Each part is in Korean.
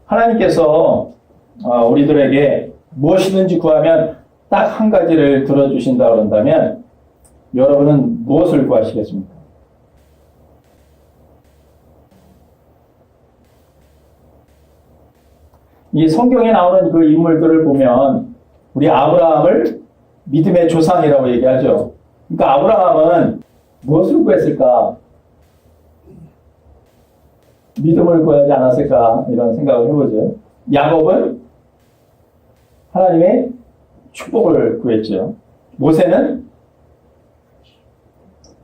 하나님께서 우리들에게 무엇이든지 구하면 딱 한 가지를 들어주신다 그런다면 여러분은 무엇을 구하시겠습니까? 이 성경에 나오는 그 인물들을 보면 우리 아브라함을 믿음의 조상이라고 얘기하죠. 그러니까 아브라함은 무엇을 구했을까? 믿음을 구하지 않았을까? 이런 생각을 해보죠. 야곱은 하나님의 축복을 구했죠. 모세는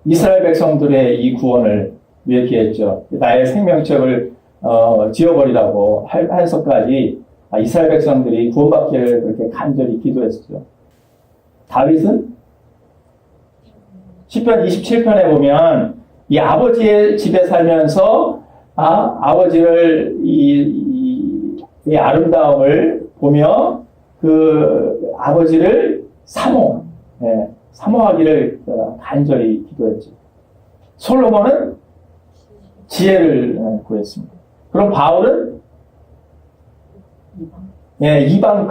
이스라엘 백성들의 이 구원을 위해 기했죠. 나의 생명책을 지어버리라고 할서까지 이스라엘 백성들이 구원받기를 그렇게 간절히 기도했었죠. 다윗은 시편 27편에 보면 이 아버지의 집에 살면서 아버지를 이 아름다움을 보며 그 아버지를 사모하기를 간절히 기도했죠. 솔로몬은 지혜를 구했습니다. 그럼 바울은 이방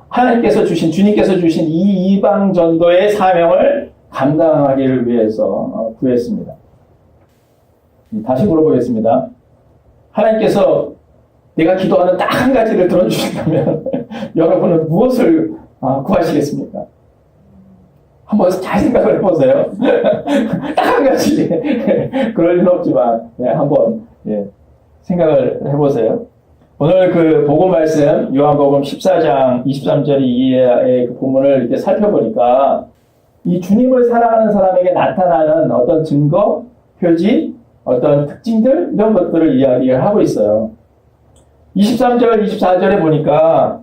하나님께서 주신 주님께서 주신 이 이방 전도의 사명을 감당하기를 위해서 구했습니다. 다시 물어보겠습니다. 하나님께서 내가 기도하는 딱 한 가지를 들어주신다면 여러분은 무엇을 구하시겠습니까? 한번 잘 생각을 해보세요. 딱 한 가지. 그럴 리는 없지만 한번 생각을 해보세요. 오늘 그 복음 말씀 요한복음 14장 23절 이하의 그 본문을 이렇게 살펴보니까 이 주님을 사랑하는 사람에게 나타나는 어떤 증거, 표지, 어떤 특징들 이런 것들을 이야기를 하고 있어요. 23절, 24절에 보니까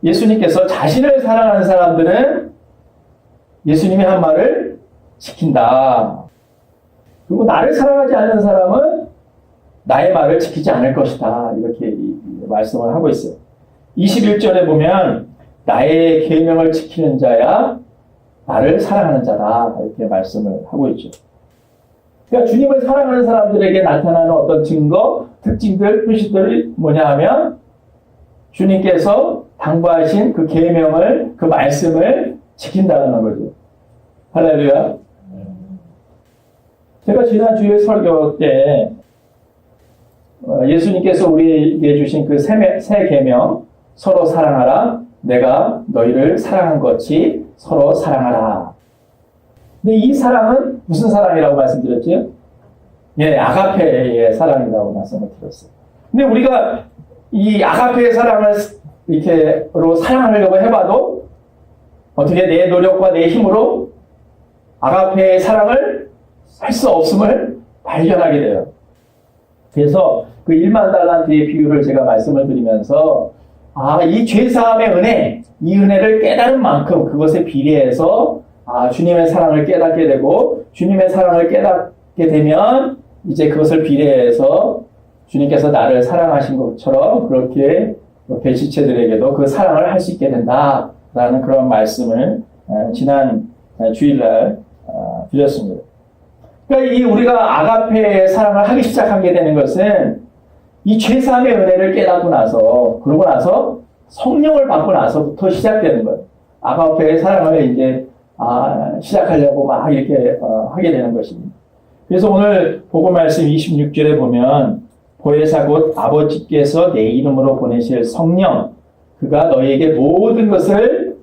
예수님께서 자신을 사랑하는 사람들은 예수님이 한 말을 지킨다. 그리고 나를 사랑하지 않는 사람은 나의 말을 지키지 않을 것이다. 이렇게 말씀을 하고 있어요. 21절에 보면 나의 계명을 지키는 자야 나를 사랑하는 자다. 이렇게 말씀을 하고 있죠. 그러니까 주님을 사랑하는 사람들에게 나타나는 어떤 증거, 특징들, 표시들이 뭐냐 하면 주님께서 당부하신 그 계명을, 그 말씀을 지킨다는 거죠. 할렐루야. 제가 지난 주일 설교 때 예수님께서 우리에게 주신 그 새 계명, 서로 사랑하라. 내가 너희를 사랑한 것이 서로 사랑하라. 근데 이 사랑은 무슨 사랑이라고 말씀드렸죠? 아가페의 사랑이라고 말씀을 드렸어요. 근데 우리가 이 아가페의 사랑을 이렇게로 사랑하려고 해봐도 어떻게 내 노력과 내 힘으로 아가페의 사랑을 할 수 없음을 발견하게 돼요. 그래서 그 1만 달란트의 비유를 제가 말씀을 드리면서 이 죄사함의 은혜, 이 은혜를 깨달은 만큼 그것에 비례해서 주님의 사랑을 깨닫게 되고 주님의 사랑을 깨닫게 되면 이제 그것을 비례해서 주님께서 나를 사랑하신 것처럼 그렇게 배시체들에게도 그 사랑을 할 수 있게 된다라는 그런 말씀을 지난 주일날 드렸습니다. 그러니까 이 우리가 아가페의 사랑을 하기 시작하게 되는 것은 이 죄사함의 은혜를 깨닫고 나서 그러고 나서 성령을 받고 나서부터 시작되는 거예요. 아가페의 사랑을 이제 시작하려고 막 이렇게 하게 되는 것입니다. 그래서 오늘 복음 말씀 26절에 보면 보혜사 곧 아버지께서 내 이름으로 보내실 성령 그가 너희에게 모든 것을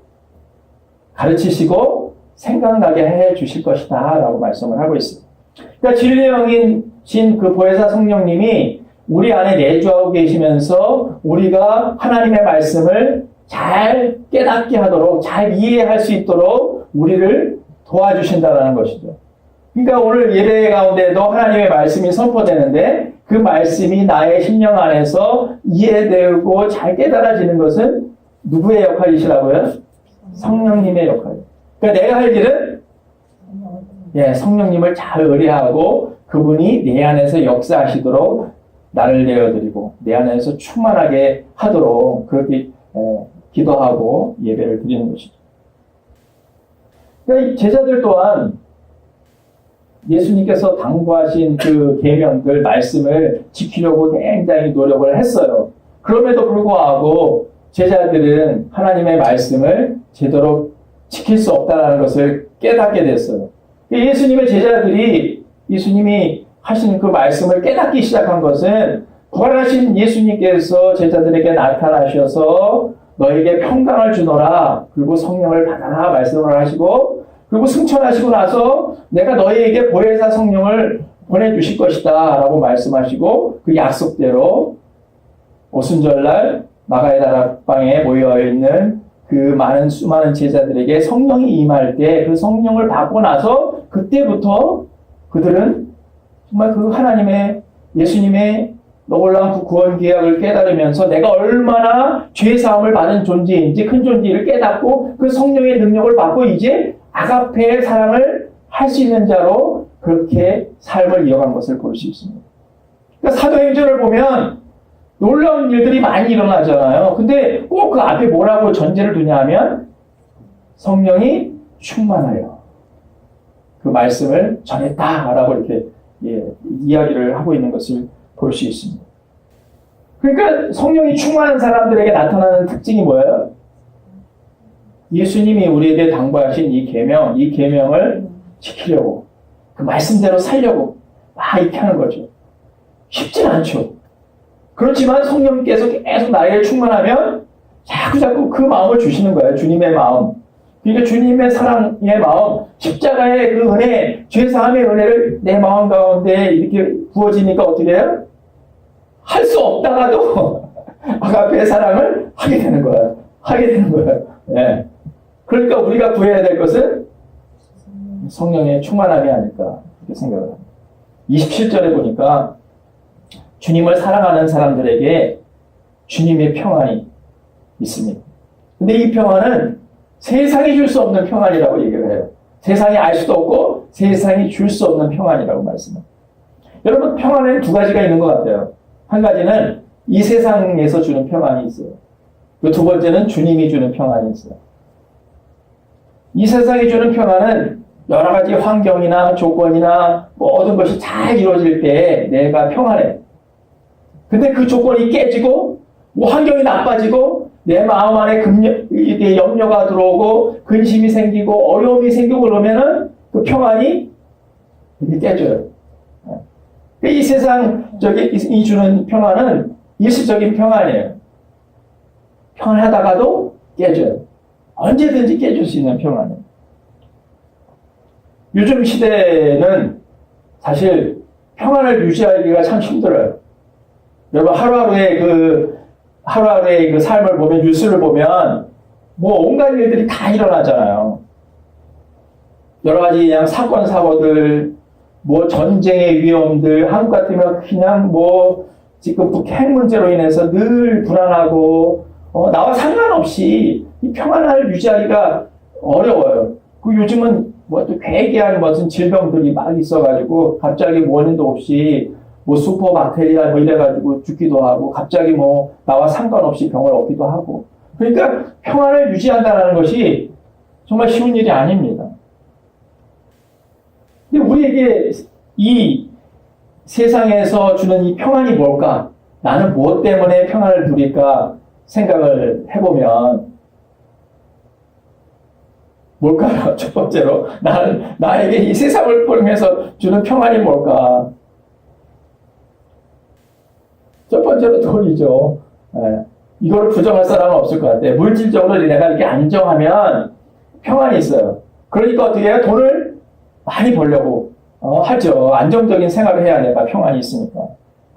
가르치시고 생각나게 해 주실 것이다 라고 말씀을 하고 있습니다. 그러니까 진리의 영이신 그 보혜사 성령님이 우리 안에 내주하고 계시면서 우리가 하나님의 말씀을 잘 깨닫게 하도록 잘 이해할 수 있도록 우리를 도와주신다는 것이죠. 그러니까 오늘 예배 가운데도 하나님의 말씀이 선포되는데 그 말씀이 나의 심령 안에서 이해되고 잘 깨달아지는 것은 누구의 역할이시라고요? 성령님의 역할이에요. 그러니까 내가 할 일은 성령님을 잘 의뢰하고 그분이 내 안에서 역사하시도록 나를 내어드리고 내 안에서 충만하게 하도록 그렇게 기도하고 예배를 드리는 것이죠. 그러니까 제자들 또한 예수님께서 당부하신 그 계명들 말씀을 지키려고 굉장히 노력을 했어요. 그럼에도 불구하고 제자들은 하나님의 말씀을 제대로 지킬 수 없다는 것을 깨닫게 됐어요. 예수님의 제자들이 예수님이 하신 그 말씀을 깨닫기 시작한 것은 부활하신 예수님께서 제자들에게 나타나셔서 너에게 평강을 주노라, 그리고 성령을 받아라 말씀을 하시고, 그리고 승천하시고 나서 내가 너희에게 보혜사 성령을 보내주실 것이다 라고 말씀하시고, 그 약속대로 오순절날 마가의 다락방에 모여있는 그 수많은 제자들에게 성령이 임할 때 그 성령을 받고 나서 그때부터 그들은 정말 그 하나님의 예수님의 놀라운 그 구원 계약을 깨달으면서 내가 얼마나 죄사함을 받은 존재인지 큰 존재를 깨닫고 그 성령의 능력을 받고 이제 아가페의 사랑을 할 수 있는 자로 그렇게 삶을 이어간 것을 볼 수 있습니다. 그러니까 사도행전을 보면 놀라운 일들이 많이 일어나잖아요. 근데 꼭 그 앞에 뭐라고 전제를 두냐 하면 성령이 충만하여 그 말씀을 전했다라고 이렇게 이야기를 하고 있는 것을 볼 수 있습니다. 그러니까 성령이 충만한 사람들에게 나타나는 특징이 뭐예요? 예수님이 우리에게 당부하신 이 계명을 지키려고 그 말씀대로 살려고 막 이렇게 하는 거죠. 쉽지는 않죠. 그렇지만 성령께서 계속 나에게 충만하면 자꾸 그 마음을 주시는 거예요. 주님의 마음. 그러니까 주님의 사랑의 마음, 십자가의 그 은혜, 죄사함의 은혜를 내 마음 가운데 이렇게 부어지니까 어떻게 해요? 할 수 없다가도 아가페의 사랑을 하게 되는 거예요. 하게 되는 거예요. 네. 그러니까 우리가 구해야 될 것은 성령의 충만함이 아닐까 이렇게 생각을 합니다. 27절에 보니까 주님을 사랑하는 사람들에게 주님의 평안이 있습니다. 근데 이 평안은 세상이 줄 수 없는 평안이라고 얘기를 해요. 세상이 알 수도 없고 세상이 줄 수 없는 평안이라고 말씀합니다. 여러분, 평안에는 두 가지가 있는 것 같아요. 한 가지는 이 세상에서 주는 평안이 있어요. 그 두 번째는 주님이 주는 평안이 있어요. 이 세상이 주는 평안은 여러 가지 환경이나 조건이나 모든 것이 잘 이루어질 때 내가 평안해. 근데 그 조건이 깨지고 환경이 나빠지고 내 마음 안에 염려가 들어오고 근심이 생기고 어려움이 생기고 그러면은 그 평안이 깨져요. 이 세상적인 주는 평안은 일시적인 평안이에요. 평안하다가도 깨져요. 언제든지 깨질 수 있는 평안이에요. 요즘 시대는 사실 평안을 유지하기가 참 힘들어요. 여러분, 하루하루의 그 삶을 보면, 뉴스를 보면, 온갖 일들이 다 일어나잖아요. 여러 가지 그냥 사건, 사고들, 전쟁의 위험들, 한국 같으면 그냥 지금 핵 문제로 인해서 늘 불안하고, 나와 상관없이 이 평안을 유지하기가 어려워요. 요즘은 또 괴기한 무슨 질병들이 막 있어가지고, 갑자기 원인도 없이 슈퍼 박테리아 이래가지고 죽기도 하고, 갑자기 나와 상관없이 병을 얻기도 하고. 그러니까 평안을 유지한다는 것이 정말 쉬운 일이 아닙니다. 근데 우리에게 이 세상에서 주는 이 평안이 뭘까? 나는 무엇 때문에 평안을 누릴까 생각을 해보면 뭘까요? 첫 번째로 나에게 이 세상을 보면서 주는 평안이 뭘까? 첫 번째로 돈이죠. 이거를 부정할 사람은 없을 것 같아요. 물질적으로 내가 이렇게 안정하면 평안이 있어요. 그러니까 어떻게 해요? 돈을 많이 벌려고 하죠. 안정적인 생활을 해야 내가 평안이 있으니까.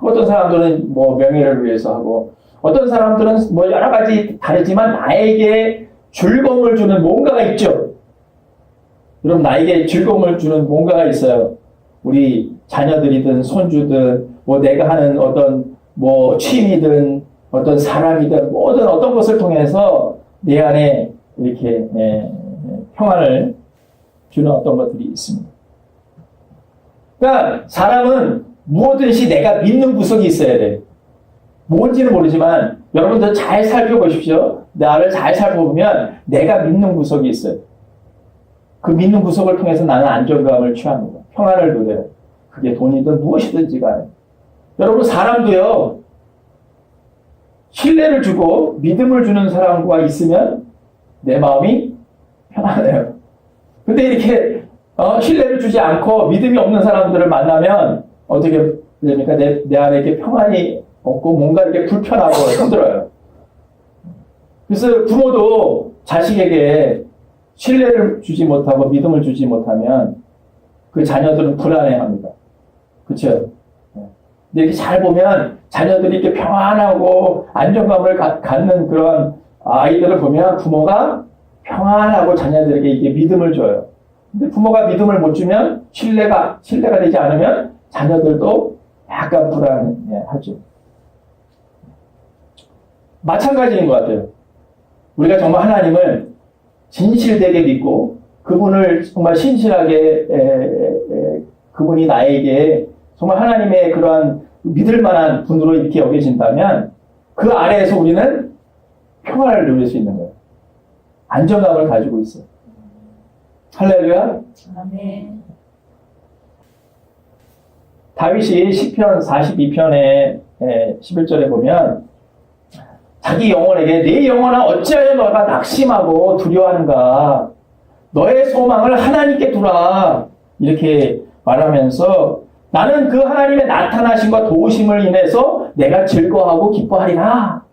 어떤 사람들은 명예를 위해서 하고, 어떤 사람들은 여러 가지 다르지만 나에게 즐거움을 주는 뭔가가 있죠. 여러분, 나에게 즐거움을 주는 뭔가가 있어요. 우리 자녀들이든 손주든 내가 하는 어떤 취미든 어떤 사람이든 어떤 것을 통해서 내 안에 이렇게 평안을 주는 어떤 것들이 있습니다. 그러니까 사람은 무엇든지 내가 믿는 구석이 있어야 돼. 뭔지는 모르지만 여러분들 잘 살펴보십시오. 나를 잘 살펴보면 내가 믿는 구석이 있어요. 그 믿는 구석을 통해서 나는 안정감을 취합니다. 평안을 누려요. 그게 돈이든 무엇이든지 간에. 여러분, 사람도요, 신뢰를 주고 믿음을 주는 사람과 있으면 내 마음이 편안해요. 근데 이렇게 신뢰를 주지 않고 믿음이 없는 사람들을 만나면 어떻게 됩니까? 내 안에 이렇게 평안이 없고 뭔가 이렇게 불편하고 힘들어요. 그래서 부모도 자식에게 신뢰를 주지 못하고 믿음을 주지 못하면 그 자녀들은 불안해합니다. 그렇죠? 근데 이렇게 잘 보면 자녀들이 이렇게 평안하고 안정감을 갖는 그런 아이들을 보면 부모가 평안하고 자녀들에게 이게 믿음을 줘요. 근데 부모가 믿음을 못 주면 신뢰가 되지 않으면 자녀들도 약간 불안해하죠. 마찬가지인 것 같아요. 우리가 정말 하나님을 진실되게 믿고 그분을 정말 신실하게 그분이 나에게 정말 하나님의 그러한 믿을 만한 분으로 이렇게 여겨진다면 그 아래에서 우리는 평화를 누릴 수 있는 거예요. 안정감을 가지고 있어요. 할렐루야. 아멘. 다윗이 시편 42편의 11절에 보면 자기 영혼에게 내 영혼아 어찌하여 너가 낙심하고 두려워하는가 너의 소망을 하나님께 두라 이렇게 말하면서 나는 그 하나님의 나타나심과 도우심을 인해서 내가 즐거워하고 기뻐하리라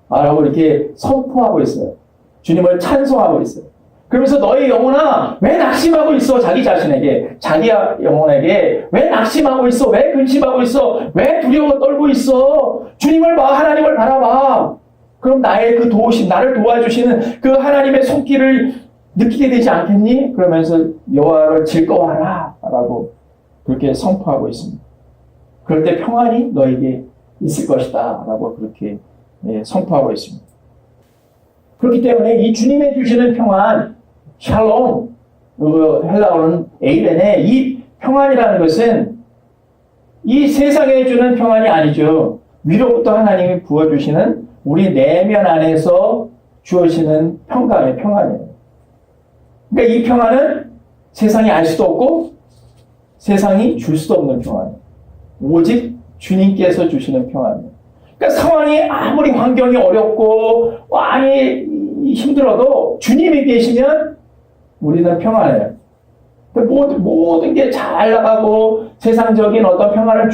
라고 이렇게 선포하고 있어요. 주님을 찬송하고 있어요. 그러면서 너의 영혼아 왜 낙심하고 있어? 자기 자신에게 자기 영혼에게 왜 낙심하고 있어? 왜 근심하고 있어? 왜 두려워 떨고 있어? 주님을 봐. 하나님을 바라봐. 그럼 나의 그 도우심 나를 도와주시는 그 하나님의 손길을 느끼게 되지 않겠니? 그러면서 여호와를 즐거워하라 라고 그렇게 선포하고 있습니다. 그럴 때 평안이 너에게 있을 것이다 라고 그렇게 선포하고 있습니다. 그렇기 때문에 이 주님의 주시는 평안 샬롬, 헬라어는 에이렌의 이 평안이라는 것은 이 세상에 주는 평안이 아니죠. 위로부터 하나님이 부어주시는 우리 내면 안에서 주어지는 평강의 평안이에요. 그러니까 이 평안은 세상이 알 수도 없고 세상이 줄 수도 없는 평안이에요. 오직 주님께서 주시는 평안이에요. 그러니까 상황이 아무리 환경이 어렵고 많이 힘들어도 주님이 계시면 우리는 평안해요. 모든 게 잘 나가고 세상적인 어떤 평안을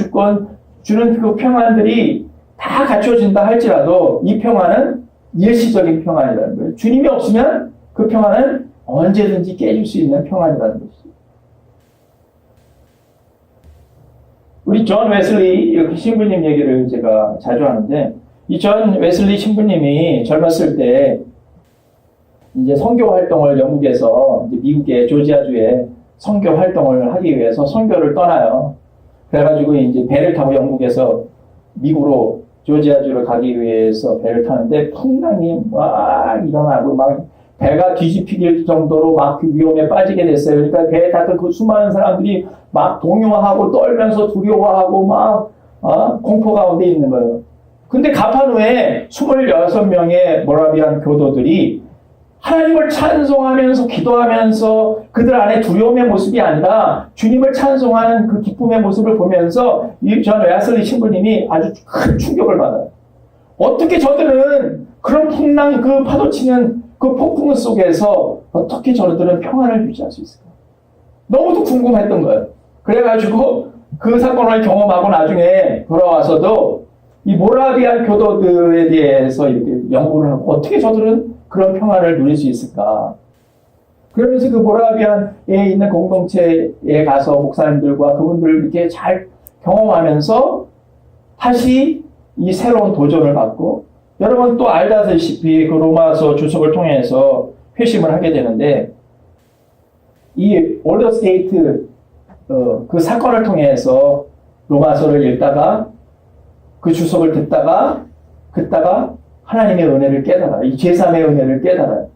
주는 그 평안들이 다 갖춰진다 할지라도 이 평안은 일시적인 평안이라는 거예요. 주님이 없으면 그 평안은 언제든지 깨질 수 있는 평안이라는 것이죠. 우리 존 웨슬리 이렇게 신부님 얘기를 제가 자주 하는데 이 존 웨슬리 신부님이 젊었을 때 이제 선교 활동을 영국에서 이제 미국의 조지아주에 선교 활동을 하기 위해서 선교를 떠나요. 그래가지고 이제 배를 타고 영국에서 미국으로 조지아주를 가기 위해서 배를 타는데 풍랑이 막 일어나고 막 배가 뒤집힐 정도로 막 그 위험에 빠지게 됐어요. 그러니까 배에 탔던 그 수많은 사람들이 막 동요하고 떨면서 두려워하고 막 공포 가운데 있는 거예요. 근데 가판 후에 26명의 모라비안 교도들이 하나님을 찬송하면서 기도하면서 그들 안에 두려움의 모습이 아니라 주님을 찬송하는 그 기쁨의 모습을 보면서 이 존 웨슬리 신부님이 아주 큰 충격을 받아요. 어떻게 저들은 그런 풍랑 그 파도치는 그 폭풍 속에서 어떻게 저들은 평안을 유지할 수 있을까? 너무도 궁금했던 거예요. 그래가지고 그 사건을 경험하고 나중에 돌아와서도 이 모라비안 교도들에 대해서 이렇게 연구를 하고 어떻게 저들은 그런 평안을 누릴 수 있을까? 그러면서 그 모라비안에 있는 공동체에 가서 목사님들과 그분들 이렇게 잘 경험하면서 다시 이 새로운 도전을 받고 여러분 또 알다시피 그 로마서 주석을 통해서 회심을 하게 되는데 이 올더스테이트 그 사건을 통해서 로마서를 읽다가 그 주석을 듣다가 하나님의 은혜를 깨달아요. 이 제3의 은혜를 깨달아요.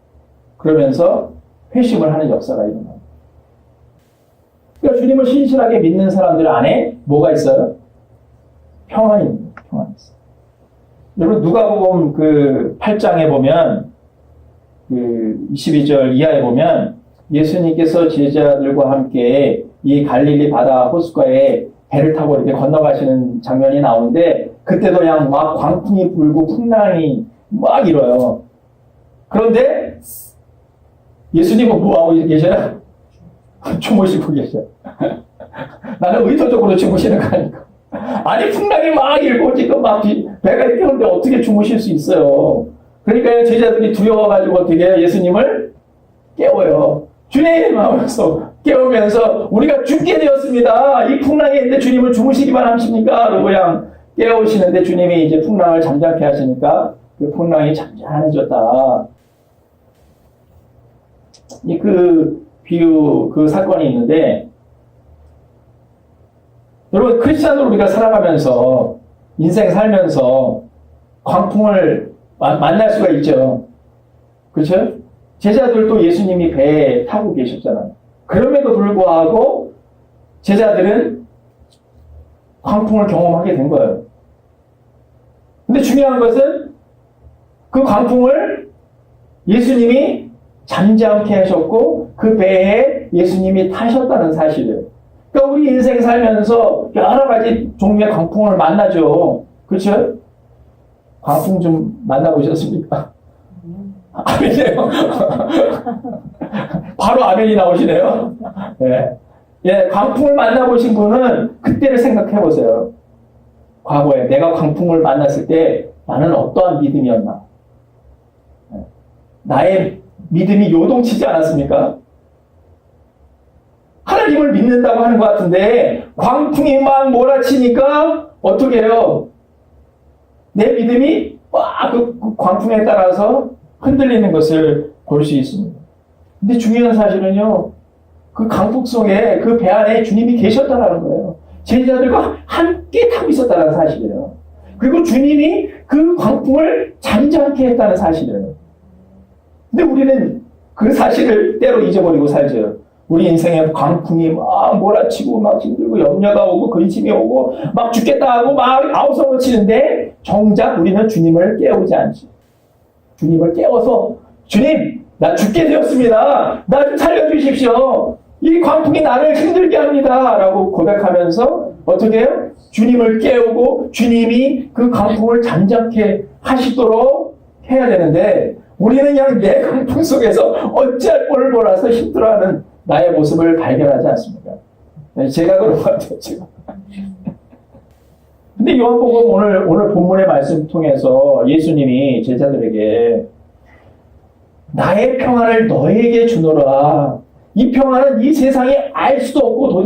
그러면서 회심을 하는 역사가 일어나요. 그러니까 주님을 신실하게 믿는 사람들 안에 뭐가 있어요? 평안입니다. 평안이 있어요. 여러분 누가복음 그 8장에 보면 그 22절 이하에 보면 예수님께서 제자들과 함께 이 갈릴리 바다 호숫가에 배를 타고 이렇게 건너가시는 장면이 나오는데 그때도 그냥 막 광풍이 불고 풍랑이 막 일어요. 그런데 예수님은 뭐하고 계셔요? 주무시고 계셔요. 나는 의도적으로 주무시는 거 아니까. 아니, 풍랑이 막 일고 지금 막 배가 이렇게 오는데 어떻게 주무실 수 있어요? 그러니까 제자들이 두려워가지고 어떻게 해요? 예수님을 깨워요. 주님! 하면서 깨우면서 우리가 죽게 되었습니다. 이 풍랑에 있는데 주님은 주무시기만 하십니까? 그러고 그냥 깨우시는데 주님이 이제 풍랑을 잠잠케 하시니까 그 풍랑이 잠잠해졌다. 그 비유, 그 사건이 있는데, 여러분, 크리스찬으로 우리가 살아가면서, 인생 살면서 광풍을 만날 수가 있죠. 그렇죠? 제자들도 예수님이 배에 타고 계셨잖아요. 그럼에도 불구하고 제자들은 광풍을 경험하게 된 거예요. 근데 중요한 것은 그 광풍을 예수님이 잠잠케 하셨고 그 배에 예수님이 타셨다는 사실이에요. 그러니까 우리 인생 살면서 여러 가지 종류의 광풍을 만나죠. 그렇죠? 광풍 좀 만나보셨습니까? 아멘이에요. 바로 아멘이 나오시네요. 네. 예, 광풍을 만나보신 분은 그때를 생각해 보세요. 과거에 내가 광풍을 만났을 때 나는 어떠한 믿음이었나? 나의 믿음이 요동치지 않았습니까? 하나님을 믿는다고 하는 것 같은데 광풍이 막 몰아치니까 어떻게 해요? 내 믿음이 막 그 광풍에 따라서 흔들리는 것을 볼 수 있습니다. 근데 중요한 사실은요, 그 강풍 속에 그 배 안에 주님이 계셨다는 거예요. 제자들과 함께 타고 있었다는 사실이에요. 그리고 주님이 그 광풍을 잠잠케 했다는 사실이에요. 근데 우리는 그 사실을 때로 잊어버리고 살죠. 우리 인생에 광풍이 막 몰아치고 막 힘들고 염려가 오고 근심이 오고 막 죽겠다 하고 막 아우성을 치는데 정작 우리는 주님을 깨우지 않죠. 주님을 깨워서 주님, 나 죽게 되었습니다. 나 좀 살려주십시오. 이 광풍이 나를 힘들게 합니다. 라고 고백하면서 어떻게 해요? 주님을 깨우고 주님이 그 광풍을 잠잠케 하시도록 해야 되는데 우리는 그냥 내 광풍 속에서 어찌할 뻔을 몰라서 힘들어하는 나의 모습을 발견하지 않습니까? 제가 그런 것 같아요, 제가. 근데 요한복음 오늘 본문의 말씀 통해서 예수님이 제자들에게 나의 평안을 너에게 주노라. 이 평안은 이 세상이 알 수도 없고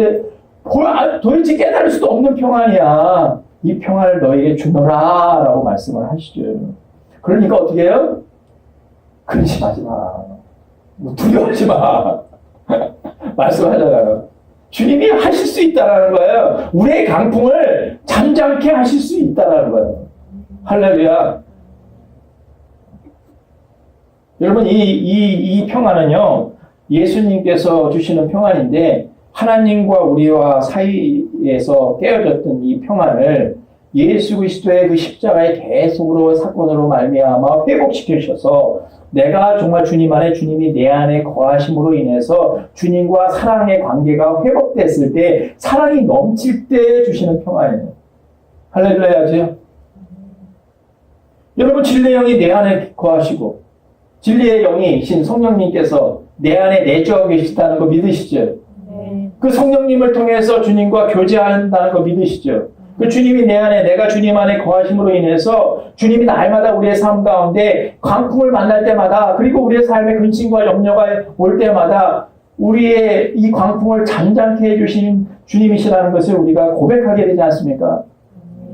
도대체 깨달을 수도 없는 평안이야. 이 평안을 너에게 주노라 라고 말씀을 하시죠. 그러니까 어떻게 해요? 근심하지 마. 두려워하지 마. 말씀하잖아요. 주님이 하실 수 있다는 거예요. 우리의 강풍을 잠잠케 하실 수 있다는 거예요. 할렐루야. 여러분, 이 평안은요, 예수님께서 주시는 평안인데, 하나님과 우리와 사이에서 깨어졌던 이 평안을 예수 그리스도의 그 십자가의 대속으로 사건으로 말미암아 회복시키셔서 내가 정말 주님 안에 주님이 내 안에 거하심으로 인해서 주님과 사랑의 관계가 회복됐을 때 사랑이 넘칠 때 주시는 평안이에요. 할렐루야죠. 여러분, 진리의 영이 내 안에 거하시고 진리의 영이신 성령님께서 내 안에 내주하고 계시다는 거 믿으시죠? 그 성령님을 통해서 주님과 교제한다는 거 믿으시죠? 그 주님이 내 안에, 내가 주님 안에 거하심으로 인해서 주님이 날마다 우리의 삶 가운데 광풍을 만날 때마다, 그리고 우리의 삶에 근심과 염려가 올 때마다 우리의 이 광풍을 잠잠케 해주신 주님이시라는 것을 우리가 고백하게 되지 않습니까?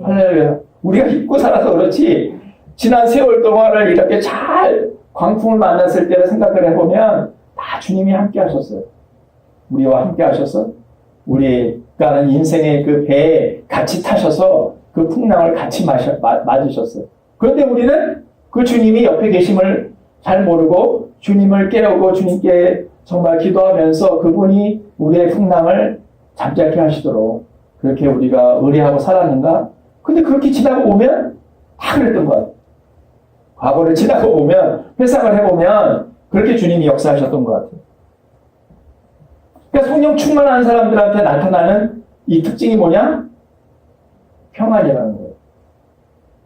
할렐루야. 우리가 잊고 살아서 그렇지 지난 세월 동안을 이렇게 잘 광풍을 만났을 때를 생각을 해보면 다 주님이 함께 하셨어요. 우리와 함께 하셔서 우리가 인생의 그 배에 같이 타셔서 그 풍랑을 같이 맞으셨어요. 그런데 우리는 그 주님이 옆에 계심을 잘 모르고 주님을 깨우고 주님께 정말 기도하면서 그분이 우리의 풍랑을 잠잠케 하시도록 그렇게 우리가 의뢰하고 살았는가? 근데 그렇게 지나고 보면 다 그랬던 것 같아요. 과거를 지나고 보면, 회상을 해보면 그렇게 주님이 역사하셨던 것 같아요. 그러니까 성령 충만한 사람들한테 나타나는 이 특징이 뭐냐? 평안이라는 거예요.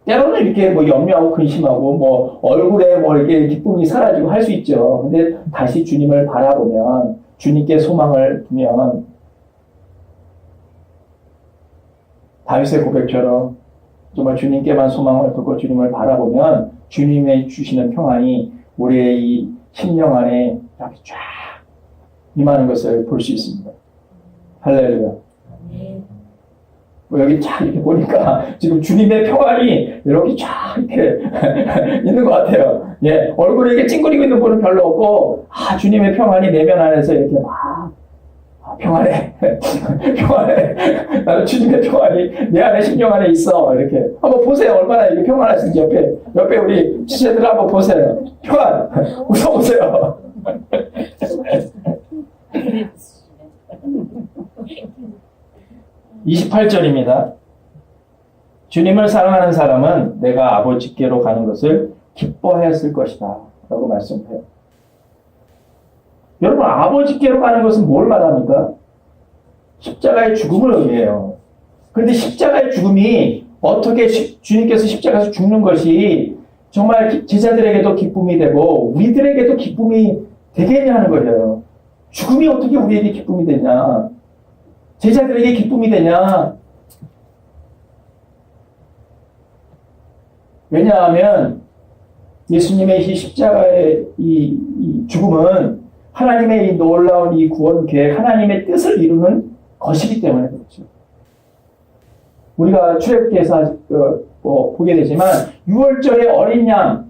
때로는 이렇게 뭐 염려하고 근심하고 뭐 얼굴에 뭐 이렇게 기쁨이 사라지고 할 수 있죠. 근데 다시 주님을 바라보면, 주님께 소망을 두면, 다윗의 고백처럼 정말 주님께만 소망을 두고 주님을 바라보면 주님의 주시는 평안이 우리의 이 심령 안에 이렇게 쫙 임하는 것을 볼 수 있습니다. 할렐루야. 여기 쫙 이렇게 보니까 지금 주님의 평안이 이렇게 쫙 이렇게 있는 것 같아요. 예, 얼굴에 이렇게 찡그리고 있는 분은 별로 없고, 주님의 평안이 내면 안에서 이렇게 막, 평안해. 평안해. 나는 주님의 평안이 내 안에 심령 안에 있어. 이렇게. 한번 보세요. 얼마나 이게 평안하신지 옆에 우리 지체들 한번 보세요. 평안. 웃어보세요. 28절입니다. 주님을 사랑하는 사람은 내가 아버지께로 가는 것을 기뻐하였을 것이다. 라고 말씀해요. 여러분, 아버지께로 가는 것은 뭘 말합니까? 십자가의 죽음을 의미해요. 그런데 십자가의 죽음이 어떻게 주님께서 십자가에서 죽는 것이 정말 제자들에게도 기쁨이 되고 우리들에게도 기쁨이 되겠냐 하는 거예요. 죽음이 어떻게 우리에게 기쁨이 되냐? 제자들에게 기쁨이 되냐? 왜냐하면 예수님의 이 십자가의 이 죽음은 하나님의 이 놀라운 이 구원 계획, 하나님의 뜻을 이루는 것이기 때문에 그렇죠. 우리가 출애굽기에서 보게 되지만 6월절의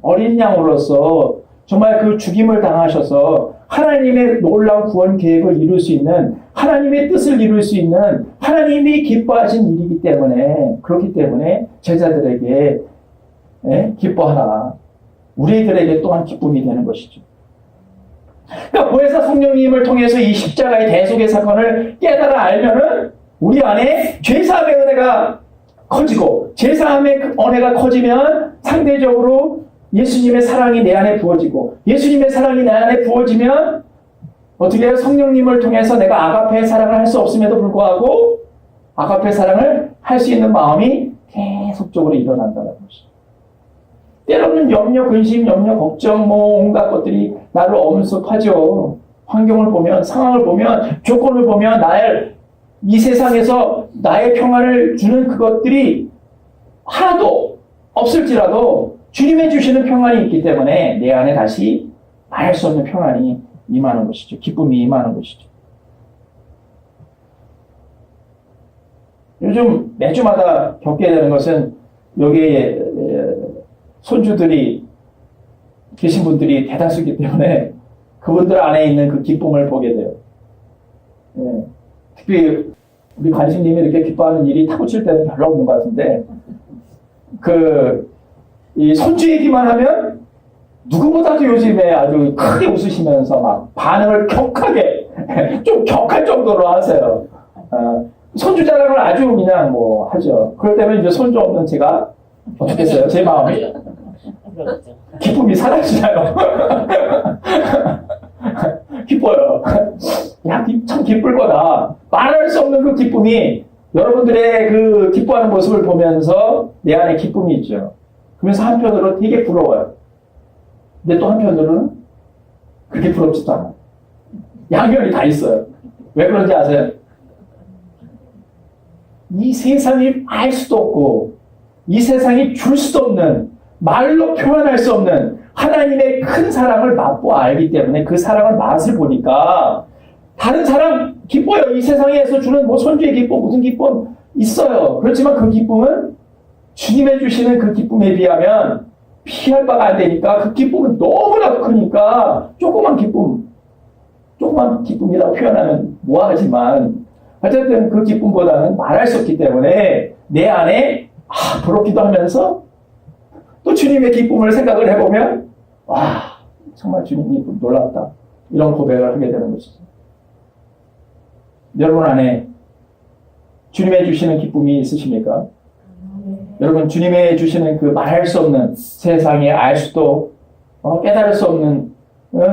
어린 양으로서 정말 그 죽임을 당하셔서 하나님의 놀라운 구원 계획을 이룰 수 있는, 하나님의 뜻을 이룰 수 있는 하나님이 기뻐하신 일이기 때문에, 그렇기 때문에 제자들에게 기뻐하라. 우리들에게 또한 기쁨이 되는 것이죠. 그러니까 보혜사 성령님을 통해서 이 십자가의 대속의 사건을 깨달아 알면은 우리 안에 죄사함의 은혜가 커지고, 죄사함의 은혜가 커지면 상대적으로 예수님의 사랑이 내 안에 부어지고, 예수님의 사랑이 내 안에 부어지면 어떻게 해요? 성령님을 통해서 내가 아가페의 사랑을 할 수 없음에도 불구하고 아가페 사랑을 할 수 있는 마음이 계속적으로 일어난다는 것이죠. 때로는 염려, 근심, 걱정, 온갖 것들이 나를 엄습하죠. 환경을 보면, 상황을 보면, 조건을 보면, 이 세상에서 나의 평안을 주는 그것들이 하나도 없을지라도 주님의 주시는 평안이 있기 때문에 내 안에 다시 말할 수 없는 평안이 임하는 것이죠. 기쁨이 임하는 것이죠. 요즘 매주마다 겪게 되는 것은 여기에 손주들이 계신 분들이 대다수이기 때문에 그분들 안에 있는 그 기쁨을 보게 돼요. 예. 특히 우리 관심님이 이렇게 기뻐하는 일이 타고칠 때는 별로 없는 것 같은데, 이 손주 얘기만 하면 누구보다도 요즘에 아주 크게 웃으시면서 막 반응을 격하게, 좀 격할 정도로 하세요. 손주 자랑을 아주 그냥 하죠. 그럴 때면 이제 손주 없는 제가 어떻겠어요? 제 마음이 기쁨이 사라지나요? 기뻐요. 야, 참 기쁠 거다. 말할 수 없는 그 기쁨이, 여러분들의 그 기뻐하는 모습을 보면서 내 안에 기쁨이 있죠. 그러면서 한편으로 되게 부러워요. 근데 또 한편으로는 그렇게 부럽지도 않아요. 양면이 다 있어요. 왜 그런지 아세요? 이 세상이 알 수도 없고, 이 세상이 줄 수도 없는, 말로 표현할 수 없는 하나님의 큰 사랑을 맛보아 알기 때문에 그 사랑을 맛을 보니까 다른 사람 기뻐요. 이 세상에서 주는 손주의 기쁨, 무슨 기쁨 있어요. 그렇지만 그 기쁨은 주님의 주시는 그 기쁨에 비하면 피할 바가 안 되니까, 그 기쁨은 너무나도 크니까 조그만 기쁨이라고 표현하면 뭐하지만 어쨌든 그 기쁨보다는 말할 수 없기 때문에 내 안에 부럽기도 하면서 또 주님의 기쁨을 생각을 해보면 정말 주님이 놀랍다, 이런 고백을 하게 되는 것이죠. 여러분 안에 주님의 주시는 기쁨이 있으십니까? 여러분, 주님의 주시는 그 말할 수 없는, 세상에 알 수도 깨달을 수 없는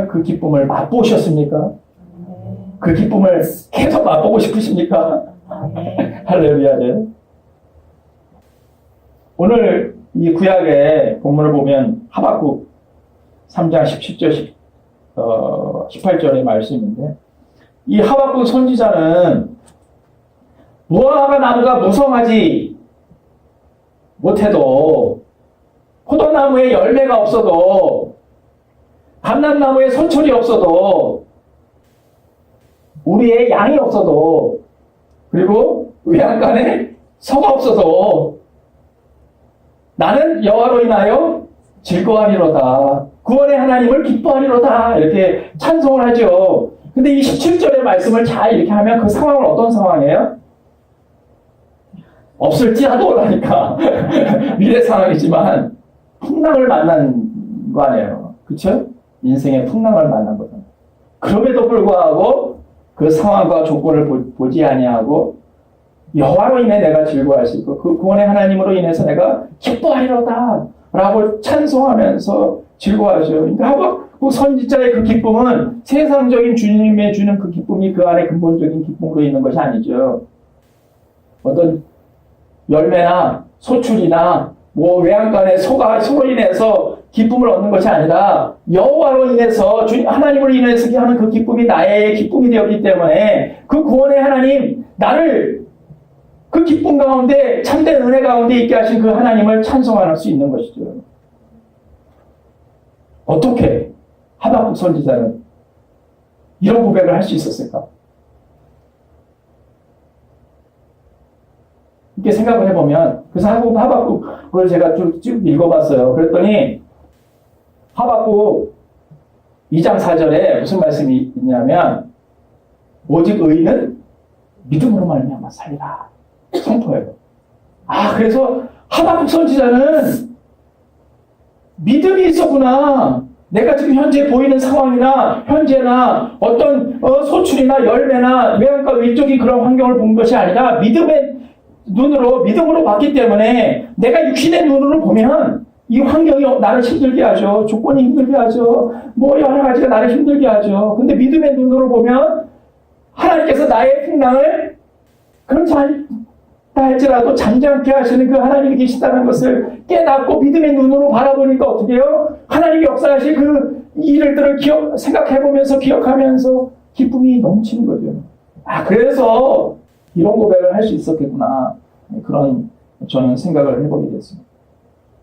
그 기쁨을 맛보셨습니까? 그 기쁨을 계속 맛보고 싶으십니까? 할렐루야. 오늘 이 구약의 본문을 보면 하박국 3장 17절, 18절의 말씀인데, 이 하박국 선지자는 무화과 나무가 무성하지 못해도, 포도나무에 열매가 없어도, 감람나무에 소철이 없어도, 우리의 양이 없어도, 그리고 외양간에 소가 없어도 나는 여호와로 인하여 즐거워하리로다. 구원의 하나님을 기뻐하리로다. 이렇게 찬송을 하죠. 근데 이 17절의 말씀을 잘 이렇게 하면 그 상황은 어떤 상황이에요? 없을지라도 라니까 미래 상황이지만 풍랑을 만난 거 아니에요. 그렇죠? 인생의 풍랑을 만난 거잖아요. 그럼에도 불구하고 그 상황과 조건을 보지 아니하고 여호와로 인해 내가 즐거워할 수 있고 그 구원의 하나님으로 인해서 내가 기뻐하리로다 라고 찬송하면서 즐거워하죠. 그러니까 하박국 선지자의 그 기쁨은 세상적인 주님의 주는 그 기쁨이 그 안에 근본적인 기쁨으로 있는 것이 아니죠. 어떤 열매나 소출이나 뭐 외양간의 소로 인해서 기쁨을 얻는 것이 아니라 여호와로 인해서 주님 하나님으로 인해서 하는 그 기쁨이 나의 기쁨이 되었기 때문에 그 구원의 하나님 나를 그 기쁨 가운데 참된 은혜 가운데 있게 하신 그 하나님을 찬송할 수 있는 것이죠. 어떻게 하박국 선지자는 이런 고백을 할 수 있었을까? 이렇게 생각을 해보면 그래서 하박국을 제가 쭉 읽어봤어요. 그랬더니 하박국 2장 4절에 무슨 말씀이 있냐면 오직 의인은 믿음으로 말미암아 살리라 선포해요. 그래서 하박국 선지자는 믿음이 있었구나. 내가 지금 현재 보이는 상황이나 현재나 어떤 소출이나 열매나 외양과 외적인 그런 환경을 본 것이 아니라 믿음의 눈으로 믿음으로 봤기 때문에 내가 육신의 눈으로 보면 이 환경이 나를 힘들게 하죠. 조건이 힘들게 하죠. 뭐 여러 가지가 나를 힘들게 하죠. 근데 믿음의 눈으로 보면 하나님께서 나의 풍랑을 그렇지 않다 할지라도 잠잠케 하시는 그 하나님이 계시다는 것을 깨닫고 믿음의 눈으로 바라보니까 어떻게 해요? 하나님이 역사하실 그 일들을 생각해보면서 기억하면서 기쁨이 넘치는 거죠. 그래서 이런 고백을 할 수 있었겠구나. 그런 저는 생각을 해보게 됐습니다.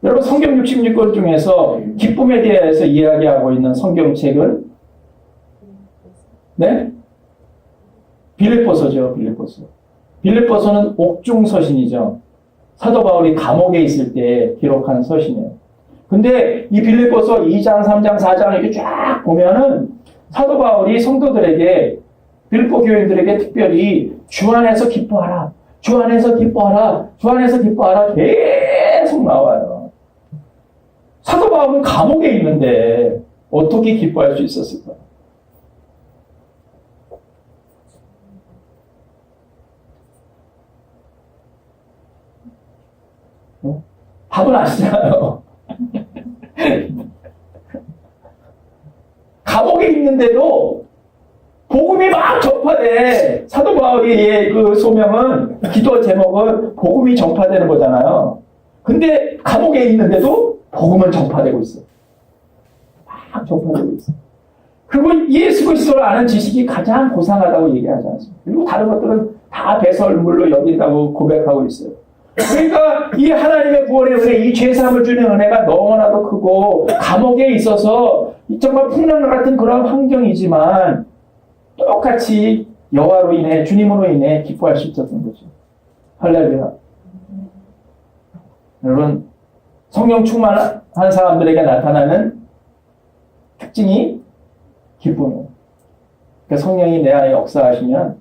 여러분 성경 66권 중에서 기쁨에 대해서 이야기하고 있는 성경책은 네? 빌립보서죠. 빌립보서는 옥중 서신이죠. 사도 바울이 감옥에 있을 때 기록한 서신이에요. 근데 이 빌립보서 2장, 3장, 4장 이렇게 쫙 보면은 사도 바울이 성도들에게 빌립보 교인들에게 특별히 주 안에서 기뻐하라. 주 안에서 기뻐하라. 주 안에서 기뻐하라. 계속 나와요. 사도 바울은 감옥에 있는데 어떻게 기뻐할 수 있었을까? 답은 아시잖아요. 감옥에 있는데도 복음이 막 전파돼. 사도 바울의 그 소명은 기도 제목은 복음이 전파되는 거잖아요. 근데 감옥에 있는데도 복음은 전파되고 있어. 막 전파되고 있어. 그리고 예수 그리스도를 아는 지식이 가장 고상하다고 얘기하지 않습니까? 그리고 다른 것들은 다 배설물로 여긴다고 고백하고 있어요. 그러니까 이 하나님의 구원의 은혜, 이 죄사함을 주는 은혜가 너무나도 크고 감옥에 있어서 정말 풍랑 같은 그런 환경이지만 똑같이 여호와로 인해 주님으로 인해 기뻐할 수 있었던 거죠. 할렐루야. 여러분 성령 충만한 사람들에게 나타나는 특징이 기쁨이에요. 그러니까 성령이 내 안에 역사하시면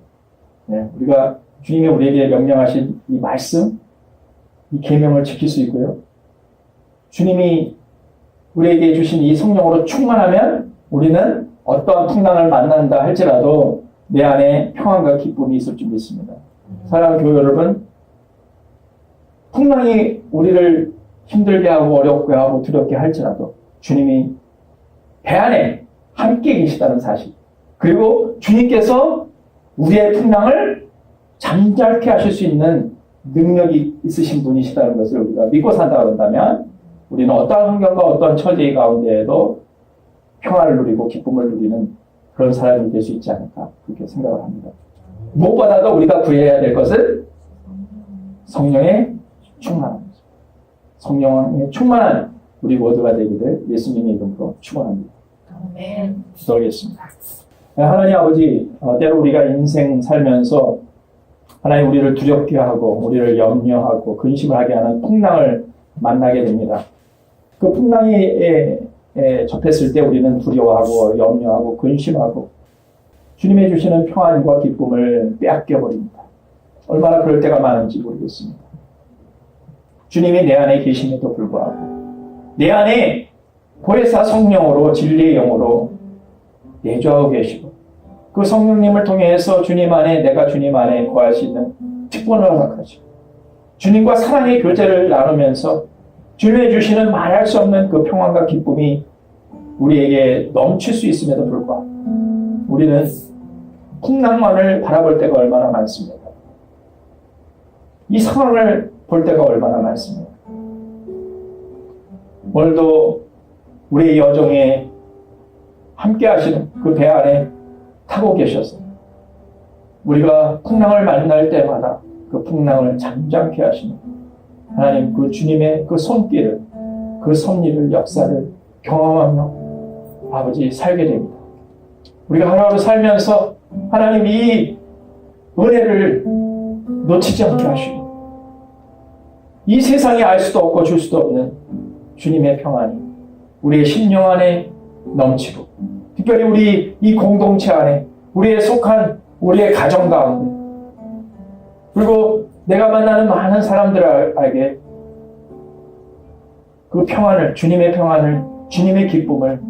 우리가 주님이 우리에게 명령하신 이 말씀, 이 계명을 지킬 수 있고요. 주님이 우리에게 주신 이 성령으로 충만하면 우리는 어떠한 풍랑을 만난다 할지라도 내 안에 평안과 기쁨이 있을 줄 믿습니다. 사랑하는 교회 여러분, 풍랑이 우리를 힘들게 하고 어렵게 하고 두렵게 할지라도 주님이 배 안에 함께 계시다는 사실, 그리고 주님께서 우리의 풍랑을 잠잠케 하실 수 있는 능력이 있으신 분이시다는 것을 우리가 믿고 산다고 한다면 우리는 어떠한 환경과 어떠한 처지 가운데에도 평화를 누리고 기쁨을 누리는 그런 사람이 될 수 있지 않을까 그렇게 생각을 합니다. 무엇보다도 우리가 구해야 될 것은 성령의 충만함. 성령의 충만한 우리 모두가 되기를 예수님의 이름으로 축원합니다. 아멘. 기도하겠습니다. 하나님 아버지, 때로 우리가 인생 살면서 하나님 우리를 두렵게 하고 우리를 염려하고 근심을 하게 하는 풍랑을 만나게 됩니다. 그 풍랑에 접했을 때 우리는 두려워하고 염려하고 근심하고 주님이 주시는 평안과 기쁨을 빼앗겨 버립니다. 얼마나 그럴 때가 많은지 모르겠습니다. 주님이 내 안에 계심에도 불구하고 내 안에 보혜사 성령으로 진리의 영으로 내주하고 계시고 그 성령님을 통해서 주님 안에 내가 주님 안에 거할 수 있는 특권을 허락하시고 주님과 사랑의 교제를 나누면서 주님이 주시는 말할 수 없는 그 평안과 기쁨이 우리에게 넘칠 수 있음에도 불구하고 우리는 풍랑만을 바라볼 때가 얼마나 많습니까? 이 상황을 볼 때가 얼마나 많습니까? 오늘도 우리의 여정에 함께 하시는 그 배 안에 타고 계셔서 우리가 풍랑을 만날 때마다 그 풍랑을 잠잠케 하시는 하나님 그 주님의 그 손길을 그 섭리를 역사를 경험하며 아버지 살게 됩니다. 우리가 하루하루 살면서 하나님 이 은혜를 놓치지 않게 하시고 이 세상에 알 수도 없고 줄 수도 없는 주님의 평안이 우리의 심령 안에 넘치고 특별히 우리 이 공동체 안에 우리의 속한 우리의 가정 가운데 그리고 내가 만나는 많은 사람들에게 그 평안을 주님의 평안을 주님의 기쁨을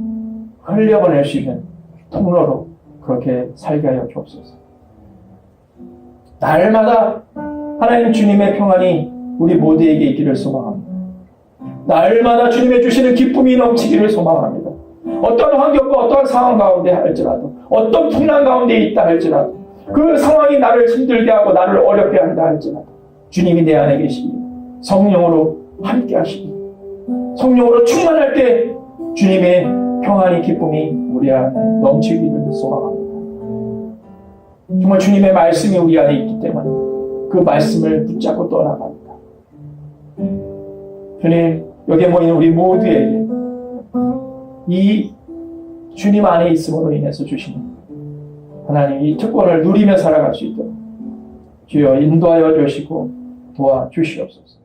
흘려보낼 수 있는 통로로 그렇게 살게 하여 주옵소서. 날마다 하나님 주님의 평안이 우리 모두에게 있기를 소망합니다. 날마다 주님의 주시는 기쁨이 넘치기를 소망합니다. 어떤 환경과 어떤 상황 가운데 할지라도 어떤 풍랑 가운데 있다 할지라도 그 상황이 나를 힘들게 하고 나를 어렵게 한다 할지라도 주님이 내 안에 계시니 성령으로 함께 하시니 성령으로 충만할 때 주님의 평안이 기쁨이 우리 안에 넘치기를 소망합니다. 정말 주님의 말씀이 우리 안에 있기 때문에 그 말씀을 붙잡고 떠나갑니다. 주님, 여기에 모인 우리 모두에게 이 주님 안에 있음으로 인해서 주시는 하나님 이 특권을 누리며 살아갈 수 있도록 주여 인도하여 주시고 도와주시옵소서.